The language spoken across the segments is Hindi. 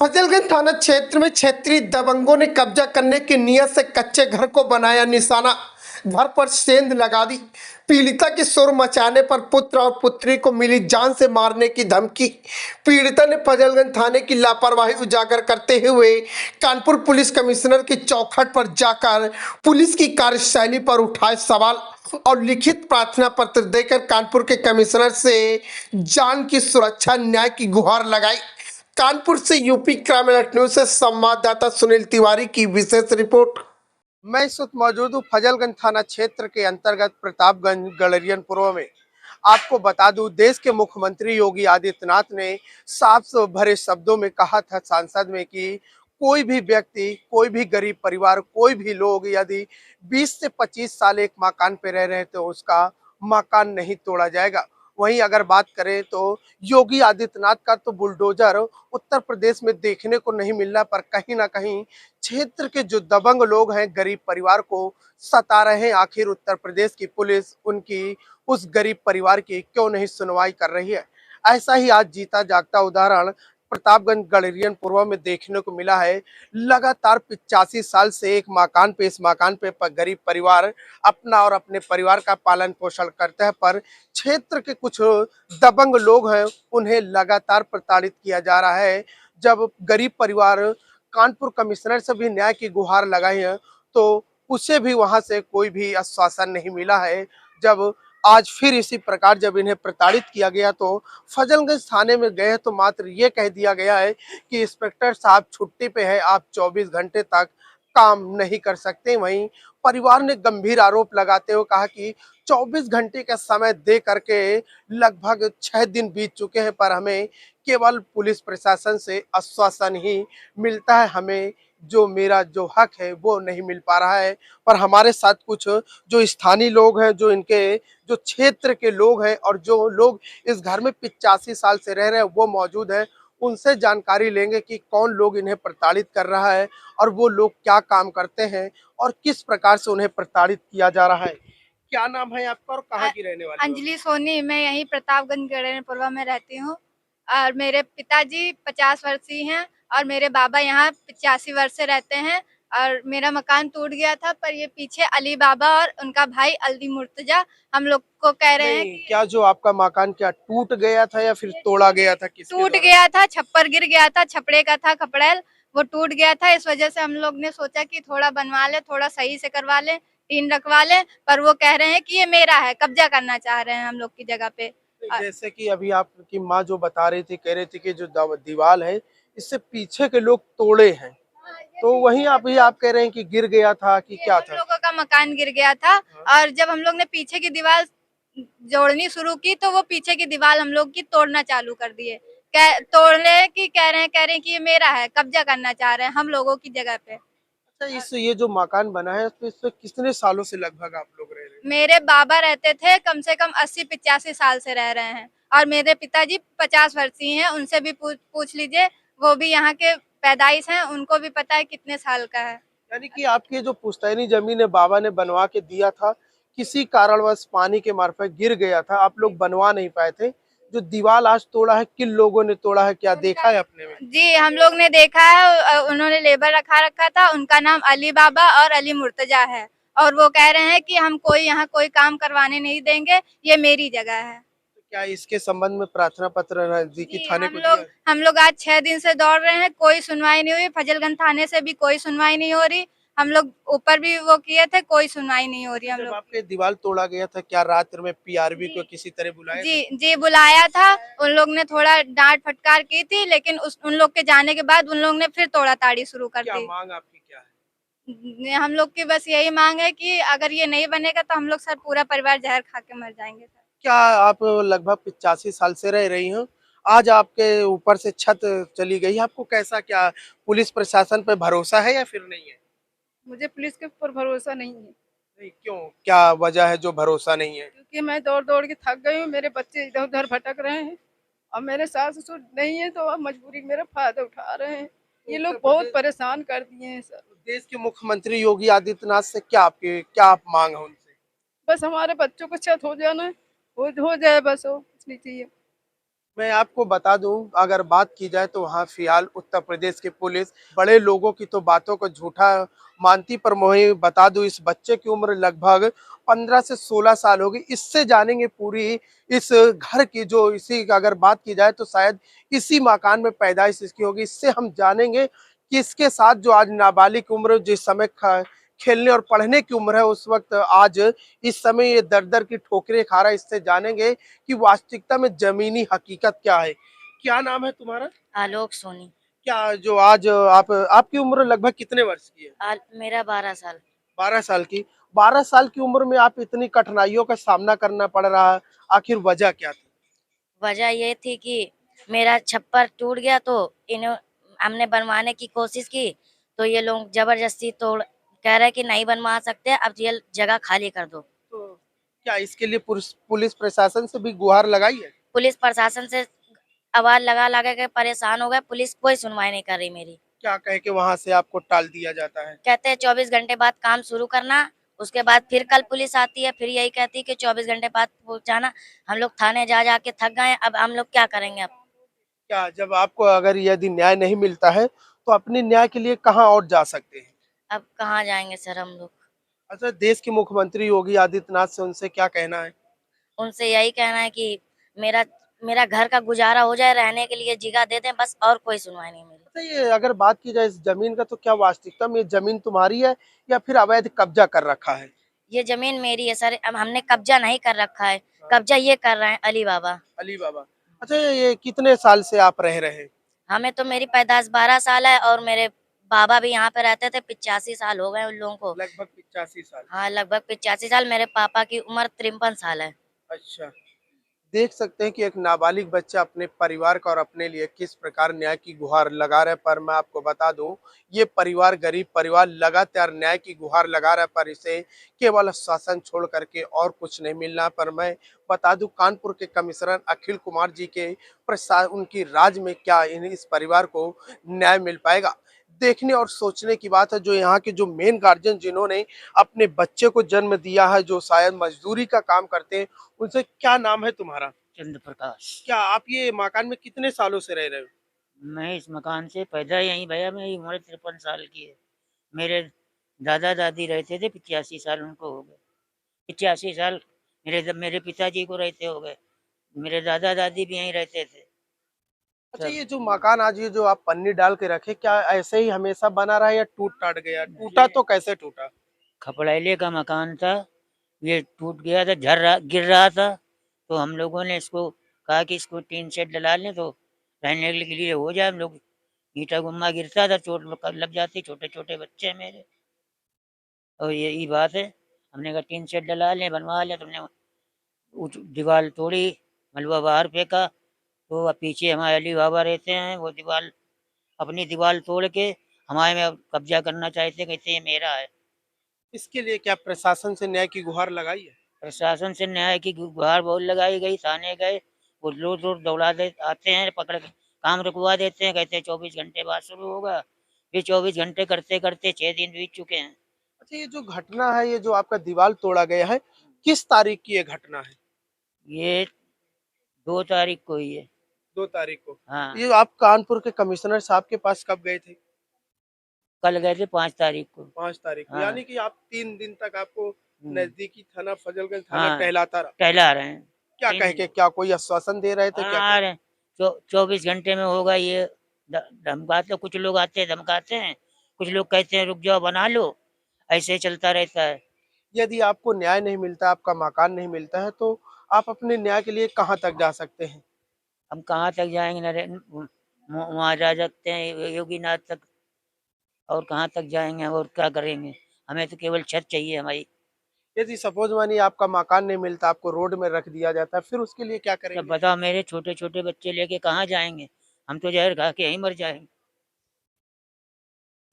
फजलगंज थाना क्षेत्र में क्षेत्रीय दबंगों ने कब्जा करने की नीयत से कच्चे घर को बनाया निशाना। घर पर सेंध लगा दी। पीड़िता के शोर मचाने पर पुत्र और पुत्री को मिली जान से मारने की धमकी। पीड़िता ने फजलगंज थाने की लापरवाही उजागर करते हुए कानपुर पुलिस कमिश्नर की चौखट पर जाकर पुलिस की कार्यशैली पर उठाए सवाल और लिखित प्रार्थना पत्र देकर कानपुर के कमिश्नर से जान की सुरक्षा न्याय की गुहार लगाई। कानपुर से यूपी क्राइम अलर्ट न्यूज से संवाददाता सुनील तिवारी की विशेष रिपोर्ट। मैं इस वक्त मौजूद हूँ फजलगंज थाना क्षेत्र के अंतर्गत प्रतापगंज गड़रियनपुर में। आपको बता दूं, देश के मुख्यमंत्री योगी आदित्यनाथ ने साफ भरे शब्दों में कहा था संसद में कि कोई भी व्यक्ति, कोई भी गरीब परिवार, कोई भी लोग यदि 20 से 25 साल एक मकान पे रह रहे हैं तो उसका मकान नहीं तोड़ा जाएगा। वहीं अगर बात करें तो योगी आदित्यनाथ का तो बुलडोजर उत्तर प्रदेश में देखने को नहीं मिल रहा, पर कहीं ना कहीं क्षेत्र के जो दबंग लोग हैं गरीब परिवार को सता रहे हैं। आखिर उत्तर प्रदेश की पुलिस उनकी उस गरीब परिवार की क्यों नहीं सुनवाई कर रही है? ऐसा ही आज जीता जागता उदाहरण प्रतापगंज गड़रियनपुर में देखने को मिला है। लगातार 85 साल से एक मकान पे, इस मकान पे गरीब परिवार अपना और अपने परिवार का पालन पोषण करते हैं, पर क्षेत्र के कुछ दबंग लोग हैं उन्हें लगातार प्रताड़ित किया जा रहा है। जब गरीब परिवार कानपुर कमिश्नर से भी न्याय की गुहार लगाई है तो उसे भी वहां से कोई भी आश्वासन नहीं मिला है। जब आज फिर इसी प्रकार जब इन्हें प्रताड़ित किया गया तो फजलगंज थाने में गए तो मात्र ये कह दिया गया है कि इंस्पेक्टर साहब छुट्टी पे है, आप 24 घंटे तक काम नहीं कर सकते। वहीं परिवार ने गंभीर आरोप लगाते हुए कहा कि 24 घंटे का समय दे करके लगभग 6 दिन बीत चुके हैं, पर हमें केवल पुलिस प्रशासन से आश्वासन ही मिलता है, हमें जो मेरा जो हक है वो नहीं मिल पा रहा है। पर हमारे साथ कुछ जो स्थानीय लोग हैं, जो इनके जो क्षेत्र के लोग हैं और जो लोग इस घर में 85 साल से रह रहे हैं वो मौजूद है। उनसे जानकारी लेंगे कि कौन लोग इन्हें प्रताड़ित कर रहा है और वो लोग क्या काम करते हैं और किस प्रकार से उन्हें प्रताड़ित किया जा रहा है। क्या नाम है आपका और कहाँ की रहने वाली हो? अंजलि सोनी। मैं यहीं प्रतापगंज गड़रियनपुर में रहती हूँ और मेरे पिताजी 50 वर्षीय हैं और मेरे बाबा यहाँ 85 वर्ष से रहते हैं। और मेरा मकान टूट गया था, पर ये पीछे अली बाबा और उनका भाई अली मुर्तजा हम लोग को कह रहे हैं कि क्या जो आपका मकान क्या टूट गया था या फिर तोड़ा गया था? किसके टूट द्वारा? गया था, छप्पर गिर गया था, छपड़े का था खपड़ेल, वो टूट गया था। इस वजह से हम लोग ने सोचा कि थोड़ा बनवा ले, थोड़ा सही से करवा ले, टीन रखवा ले, पर वो कह रहे हैं कि ये मेरा है, कब्जा करना चाह रहे हैं हम लोग की जगह पे। जैसे कि अभी आपकी माँ जो बता रही थी, कह रही थी कि जो दीवार है इससे पीछे के लोग तोड़े हैं, तो वहीं आप कह रहे हैं कि गिर गया था कि क्या हम था? लोगों का मकान गिर गया था और जब हम लोग ने पीछे की दीवार जोड़नी शुरू की तो वो पीछे की दीवार हम लोग की तोड़ना चालू कर दिए। तोड़ रहे कि कह रहे हैं कि ये मेरा है, कब्जा करना चाह रहे हैं हम लोगों की जगह पे। अच्छा, इस ये जो मकान बना है तो इसमें कितने सालों से लगभग आप लोग रह रहे हैं? मेरे बाबा रहते थे, कम से कम 80-85 साल से रह रहे हैं और मेरे पिताजी 50 वर्षीय हैं। उनसे भी पूछ लीजिए, वो भी यहाँ के पैदाइश हैं, उनको भी पता है कितने साल का है। यानी कि आपकी जो पुश्तैनी जमीन है बाबा ने बनवा के दिया था, किसी कारणवश पानी के मार्फत गिर गया था, आप लोग बनवा नहीं पाए थे। जो दीवार आज तोड़ा है किन लोगों ने तोड़ा है, क्या देखा है अपने में? जी, हम लोग ने देखा है। उन्होंने लेबर रखा था, उनका नाम अली बाबा और अली मुर्तजा है और वो कह रहे हैं कि हम यहाँ कोई काम करवाने नहीं देंगे, ये मेरी जगह है। तो क्या इसके संबंध में प्रार्थना पत्र नजदीकी जी, थाने को दिया? हम लोग आज 6 दिन से दौड़ रहे हैं, कोई सुनवाई नहीं हुई। फजलगंज थाने से भी कोई सुनवाई नहीं हो रही। हम लोग ऊपर भी वो किए थे, कोई सुनवाई नहीं हो रही हम जब लोग आपके दीवार तोड़ा गया था, क्या रात में पीआरबी को किसी तरह बुलाया था? जी बुलाया था। उन लोग ने थोड़ा डांट फटकार की थी, लेकिन उन लोग के जाने के बाद उन लोग ने फिर तोड़ा ताड़ी शुरू कर क्या दी। मांग आपकी क्या है? हम लोग की बस यही मांग है कि अगर ये नहीं बनेगा तो हम लोग सर पूरा परिवार जहर खा के मर जाएंगे सर। क्या आप लगभग 85 साल से रह रही हो, आज आपके ऊपर से छत चली गई, आपको कैसा, क्या पुलिस प्रशासन पे भरोसा है या फिर नहीं है? मुझे पुलिस के ऊपर भरोसा नहीं है, नहीं, क्यों, क्या वजह है जो भरोसा नहीं है? क्योंकि मैं दौड़ दौड़ के थक गई हूँ। मेरे बच्चे इधर उधर भटक रहे हैं और मेरे सास ससुर नहीं है तो अब मजबूरी में मेरा फायदा उठा रहे हैं। ये लोग बहुत परेशान कर दिए हैं सर। देश के मुख्यमंत्री योगी आदित्यनाथ से क्या आप मांग है उनसे? बस हमारे बच्चों को छत हो जाना है, हो जाए, बस हो कुछ नहीं चाहिए। मैं आपको बता दूं, अगर बात की जाए तो वहाँ फिलहाल उत्तर प्रदेश की पुलिस बड़े लोगों की तो बातों को झूठा मानती, पर मैं बता दूं इस बच्चे की उम्र लगभग 15 से 16 साल होगी। इससे जानेंगे पूरी इस घर की, जो इसी अगर बात की जाए तो शायद इसी मकान में पैदाइश इसकी होगी। इससे हम जानेंगे कि इसके साथ जो आज नाबालिग उम्र, जिस समय खेलने और पढ़ने की उम्र है, उस वक्त आज इस समय ये दर दर की ठोकरें खा रहा है। इससे जानेंगे कि वास्तविकता में जमीनी हकीकत क्या है। क्या नाम है तुम्हारा? आलोक सोनी। क्या जो आज आप, आपकी उम्र लगभग कितने वर्ष की है? मेरा 12 साल। 12 साल की। 12 साल की उम्र में आप इतनी कठिनाइयों का सामना करना पड़ रहा है, आखिर वजह क्या थी? वजह ये थी कि मेरा छप्पर टूट गया, तो इन्हों हमने बनवाने की कोशिश की, तो ये लोग जबरदस्ती तोड़ कह रहे कि नहीं बनवा सकते, अब ये जगह खाली कर दो। तो क्या इसके लिए पुलिस प्रशासन से भी गुहार लगाई है? पुलिस प्रशासन से आवाज लगा लगा के परेशान हो गए, पुलिस कोई सुनवाई नहीं कर रही मेरी। क्या कह के वहां से आपको टाल दिया जाता है? कहते हैं 24 घंटे बाद काम शुरू करना, उसके बाद फिर कल पुलिस आती है, फिर यही कहती है कि 24 घंटे बाद पहुंचाना। हम लोग थाने जा जा के थक गए, अब हम लोग क्या करेंगे अब। क्या जब आपको अगर यदि न्याय नहीं मिलता है तो अपने न्याय के लिए कहाँ और जा सकते हैं? अब कहाँ जाएंगे सर हम लोग। अच्छा, देश के मुख्यमंत्री योगी आदित्यनाथ से उनसे क्या कहना है? उनसे यही कहना है कि मेरा मेरा घर का गुजारा हो जाए, रहने के लिए जगह दे दें, बस और कोई सुनवाई नहीं मेरी। अच्छा, ये अगर बात की जाए इस जमीन का, तो क्या वास्तविकता में ये जमीन तुम्हारी है या फिर अवैध कब्जा कर रखा है? ये जमीन मेरी है सर, अब हमने कब्जा नहीं कर रखा है, कब्जा ये कर रहे हैं अली बाबा। अली बाबा। अच्छा, ये कितने साल से आप रह रहे हैं? हमें तो मेरी पैदाइश 12 साल है, और मेरे बाबा भी यहाँ पे रहते थे, 85 साल हो गए उन लोगों को। लगभग 85 साल। हाँ, लगभग 85 साल। मेरे पापा की उम्र 53 साल है। अच्छा, देख सकते हैं कि एक नाबालिग बच्चा अपने परिवार का और अपने लिए किस प्रकार न्याय की गुहार लगा रहा है। पर मैं आपको बता दूं, ये परिवार गरीब परिवार लगातार न्याय की गुहार लगा रहा है, पर इसे केवल शासन छोड़ करके और कुछ नहीं मिलना। पर मैं बता दूं, कानपुर के कमिश्नर अखिल कुमार जी के प्रसाद उनकी राज में क्या इस परिवार को न्याय मिल पाएगा? देखने और सोचने की बात है। जो यहाँ के जो मेन गार्जियन जिन्होंने अपने बच्चे को जन्म दिया है, जो शायद मजदूरी का काम करते हैं, उनसे, क्या नाम है तुम्हारा? चंद्र प्रकाश। क्या आप ये मकान में कितने सालों से रह रहे हो? मैं इस मकान से पैदा यहीं भैया, मेरी उम्र 53 साल की है। मेरे दादा दादी रहते थे, 85 साल उनको हो गए। 85 साल मेरे पिताजी को रहते हो गए। मेरे दादा दादी भी यहीं रहते थे अच्छा, सब। ये जो मकान आज ये जो आप पन्नी डाल के रखे, क्या ऐसे ही हमेशा बना रहा है या टूट टाट गया? टूटा तो कैसे टूटा? खपड़ैले का मकान था, ये टूट गया था, गिर रहा था, तो हम लोगों ने इसको कहा कि इसको टीन शेड डला लें तो रहने के लिए हो जाए। हम लोग ईंटा गुम्मा गिरता था, चोट लग जाती, छोटे छोटे बच्चे हैं मेरे। और यही बात है, हमने कहा टीन शेड डला लें, बनवा लें। तुमने दीवार तोड़ी, मलबा बाहर फेंका, तो अब पीछे हमारे अली बाबा रहते हैं, वो दीवार अपनी दीवार तोड़ के हमारे में अब कब्जा करना चाहते, कहते ये मेरा है। इसके लिए क्या प्रशासन से न्याय की गुहार लगाई है? प्रशासन से न्याय की गुहार बहुत लगाई गई, थाने गए, वो रोज रोज दौड़ा दे आते हैं, पकड़ के काम रुकवा देते हैं, कहते हैं 24 घंटे बाद शुरू होगा। फिर 24 घंटे करते करते 6 दिन बीत चुके हैं। अच्छा, ये जो घटना है, ये जो आपका दीवार तोड़ा गया है, किस तारीख की ये घटना है? ये 2 तारीख को ही है। 2 तारीख को। हाँ, ये आप कानपुर के कमिश्नर साहब के पास कब गए थे? कल गए थे 5 तारीख को। 5 तारीख को, हाँ। यानी कि आप 3 दिन तक आपको हम्म, नजदीकी थाना फजलगंज थाना हाँ, टहलाता रहा। टहला रहे हैं। क्या कह के, क्या कोई आश्वासन दे रहे थे, क्या आ रहे 24 घंटे में होगा ये। धमकाते, कुछ लोग आते हैं धमकाते हैं, कुछ लोग कहते हैं रुक जाओ बना लो, ऐसे चलता रहता है। यदि आपको न्याय नहीं मिलता, आपका मकान नहीं मिलता है, तो आप अपने न्याय के लिए कहाँ तक जा सकते हैं? हम कहाँ तक जाएंगे, वहाँ जा सकते हैं योगीनाथ तक, और कहाँ तक जाएंगे और क्या करेंगे। हमें तो केवल छत चाहिए हमारी। यदि सपोज मानिए आपका मकान नहीं मिलता, आपको रोड में रख दिया जाता है, फिर उसके लिए क्या तब करेंगे? बताओ, मेरे छोटे छोटे बच्चे लेके कहाँ जाएंगे, हम तो जहर खा के यहीं मर जाएंगे।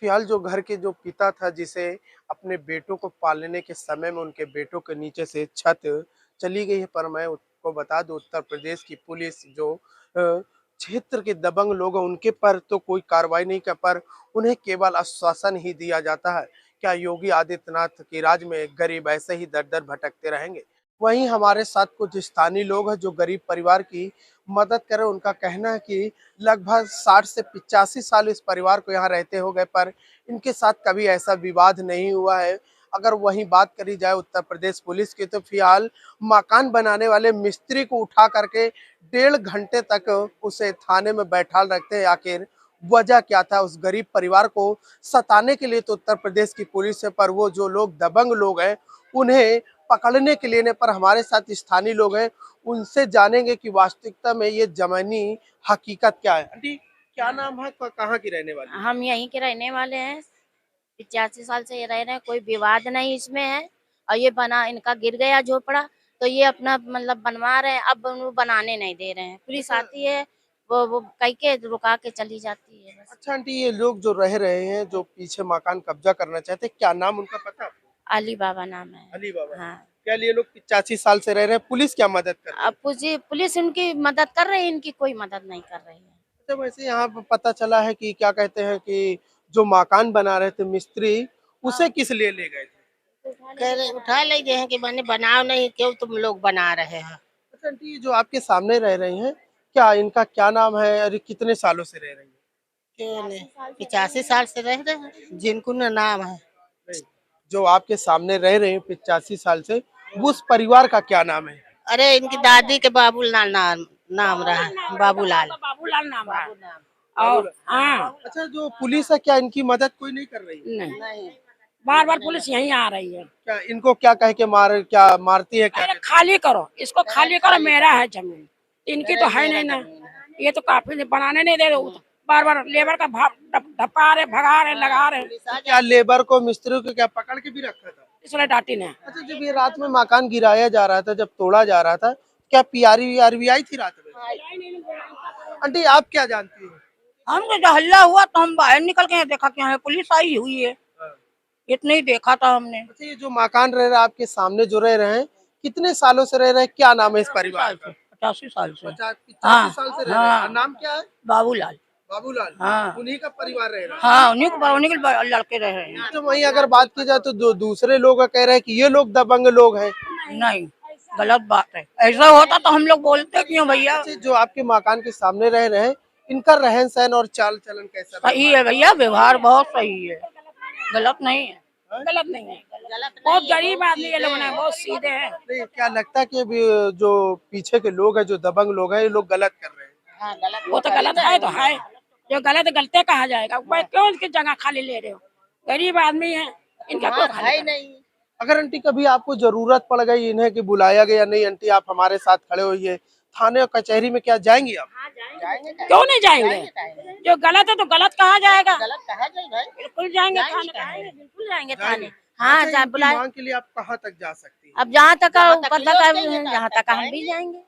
फिलहाल जो घर के जो पिता था, जिसे अपने बेटों को पालने के समय में उनके बेटों के नीचे से छत चली गई है, पर मैं उसको बता दूं, उत्तर प्रदेश की पुलिस जो क्षेत्र के दबंग लोग हैं, उनके पर तो कोई कार्रवाई नहीं कर, पर उन्हें केवल आश्वासन ही दिया जाता है। क्या योगी आदित्यनाथ के राज में गरीब ऐसे ही दर दर भटकते रहेंगे? वहीं हमारे साथ कुछ स्थानीय लोग हैं जो गरीब परिवार की मदद करें। उनका कहना है कि लगभग 60 से 85 साल इस परिवार को यहाँ रहते हो गए, पर इनके साथ कभी ऐसा विवाद नहीं हुआ है। अगर वहीं बात करी जाए उत्तर प्रदेश पुलिस की, तो फिलहाल मकान बनाने वाले मिस्त्री को उठा करके 1.5 घंटे तक उसे थाने में बैठाल रखते हैं। आखिर वजह क्या था उस गरीब परिवार को सताने के लिए? तो उत्तर प्रदेश की पुलिस है, पर वो जो लोग दबंग लोग हैं उन्हें पकड़ने के लिए ने। पर हमारे साथ स्थानीय लोग हैं, उनसे जानेंगे कि वास्तविकता में ये जमीनी हकीकत क्या है। आंटी, क्या नाम है, कहाँ की रहने वाली? हम यहीं के रहने वाले हैं, 85 साल से ये रह रहे हैं, कोई विवाद नहीं इसमें है। और ये बना इनका गिर गया झोपड़ा, तो ये अपना मतलब बनवा रहे हैं, अब वो बनाने नहीं दे रहे हैं। पुलिस आती है, वो कई के रुका के चली जाती है बस। अच्छा आंटी, ये लोग जो रह रहे हैं, जो पीछे मकान कब्जा करना चाहते हैं, क्या नाम उनका पता? अली बाबा नाम है। अली बाबा। हाँ, क्या ये लोग 85 साल से रह रहे हैं, पुलिस क्या मदद कर रही है? अब पुलिस उनकी मदद कर रही है, इनकी कोई मदद नहीं कर रही है। अच्छा, वैसे यहाँ पे पता चला है कि क्या कहते हैं कि जो मकान बना रहे थे मिस्त्री, उसे किस लिए ले गए थे? कह रहे उठा ले गए हैं कि मैंने बनाओ नहीं, क्यों तुम लोग बना रहे हैं। अच्छा आंटी, ये जो आपके सामने रह रही हैं, क्या इनका क्या नाम है और ये कितने सालों से रह रही हैं? क्यों नहीं, 85 साल से रह रहे हैं, जिनको न नाम है। नहीं, जो आपके सामने रह रहे हैं 85 साल से, उस परिवार का क्या नाम है? अरे इनकी दादी के बाबूलाल नाम रहा, बाबूलाल। बाबूलाल नाम है। बाबूलाल। और हाँ, अच्छा, जो पुलिस है क्या इनकी मदद कोई नहीं कर रही? नहीं, नहीं, बार बार पुलिस यहीं आ रही है। क्या इनको क्या कह के क्या मारती है क्या? अरे खाली करो इसको, खाली करो, मेरा है जमीन, इनकी तो है नहीं ना। ये तो काफी बनाने नहीं दे रहे, बार बार लेबर का धप्पा रहे, भगा रहे, लगा रहे, तो क्या लेबर को मिस्त्री को क्या पकड़ के भी रखा था? इसलिए डांटी ने। अच्छा, जब ये रात में मकान गिराया जा रहा था, जब तोड़ा जा रहा था, क्या पीआरवी भी आई थी रात में? आंटी, आप क्या जानती हो? हमको जो हल्ला हुआ तो हम बाहर निकल के देखा कि यहाँ पुलिस आई हुई है, इतना ही देखा था हमने। अच्छा, ये जो मकान रह रहा है आपके सामने जो रह रहे हैं, कितने सालों से रह रहे हैं, क्या नाम है इस परिवार का? 85 साल से। 85 साल से रह रहे हैं। हाँ। नाम क्या है? बाबूलाल। बाबूलाल। हाँ। उन्हीं का परिवार रह रहा है। हाँ, उन्हीं के लड़के रहे हैं। तो वहीं अगर बात की जाए तो जो दूसरे लोग कह रहे हैं कि ये लोग दबंग लोग हैं। नहीं, गलत बात है, ऐसा होता तो हम लोग बोलते क्यों भैया। अच्छा, जो आपके मकान के सामने रह रहे हैं, इनका रहन सहन और चाल चलन कैसा? सही है भैया, व्यवहार बहुत सही है, गलत नहीं है, गलत नहीं है। बहुत गरीब आदमी ये लोग हैं, बहुत सीधे हैं। नहीं, क्या लगता है कि अभी जो पीछे के लोग हैं, जो दबंग लोग हैं, ये लोग गलत कर रहे हैं? हाँ, गलत वो तो गलत है, तो है, जो गलत गलते कहा जाएगा। भाई क्यों इसकी जगह खाली ले रहे हो, गरीब आदमी है, इनका क्यों खाली है कर रहे हो? नहीं। अगर आंटी कभी आपको जरूरत पड़ गई इन्हें कि बुलाया गया, नहीं आंटी आप हमारे साथ खड़े होइए, थाने और कचहरी में क्या जाएंगी आप? क्यों नहीं जाएंगे, जो गलत है तो गलत कहा जाएगा। गलत कहा जाए भाई। बिल्कुल जाएंगे जाएंगे, थाने, बिल्कुल जाएंगे जाएंगे। थाने। हाँ, अच्छा, इनकी बुलाए, मांग के लिए आप कहाँ तक जा सकती हैं? अब जहाँ तक जहाँ तक पता लोग कर, जाएंगे, जहाँ तक हम भी जाएंगे।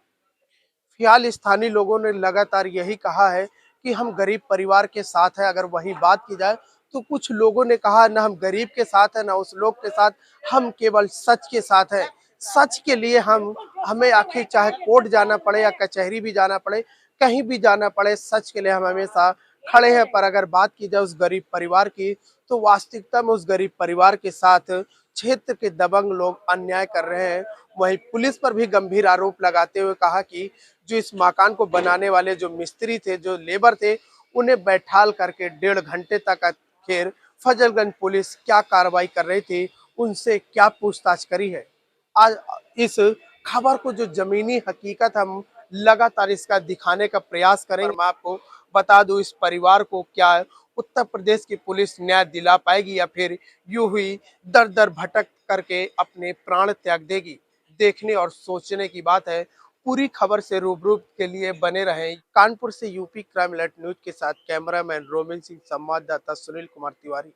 फिलहाल स्थानीय लोगों ने लगातार यही कहा है कि हम गरीब परिवार के साथ हैं। अगर वही बात की जाए तो कुछ लोगों ने कहा न हम गरीब के साथ हैं, न उस लोग के साथ, हम केवल सच के साथ हैं। सच के लिए हमें आखिर चाहे कोर्ट जाना पड़े या कचहरी भी जाना पड़े, कहीं भी जाना पड़े, सच के लिए हम हमेशा खड़े हैं। पर अगर बात की जाए उस गरीब परिवार की, तो वास्तविकता में उस गरीब परिवार के साथ क्षेत्र के दबंग लोग अन्याय कर रहे हैं। वहीं पुलिस पर भी गंभीर आरोप लगाते हुए कहा कि जो इस मकान को बनाने वाले जो मिस्त्री थे, जो लेबर थे, उन्हें बैठाल करके 1.5 घंटे तक आखिर फजलगंज पुलिस क्या कार्रवाई कर रही थी, उनसे क्या पूछताछ करी है। आज इस खबर को जो जमीनी हकीकत हम लगातार इसका दिखाने का प्रयास करेंगे। मैं आपको बता दूं, इस परिवार को क्या उत्तर प्रदेश की पुलिस न्याय दिला पाएगी या फिर यूं ही दर दर भटक करके अपने प्राण त्याग देगी। देखने और सोचने की बात है। पूरी खबर से रूबरू के लिए बने रहें। कानपुर से यूपी क्राइम अलर्ट न्यूज के साथ कैमरामैन रोमिन सिंह, संवाददाता सुनील कुमार तिवारी।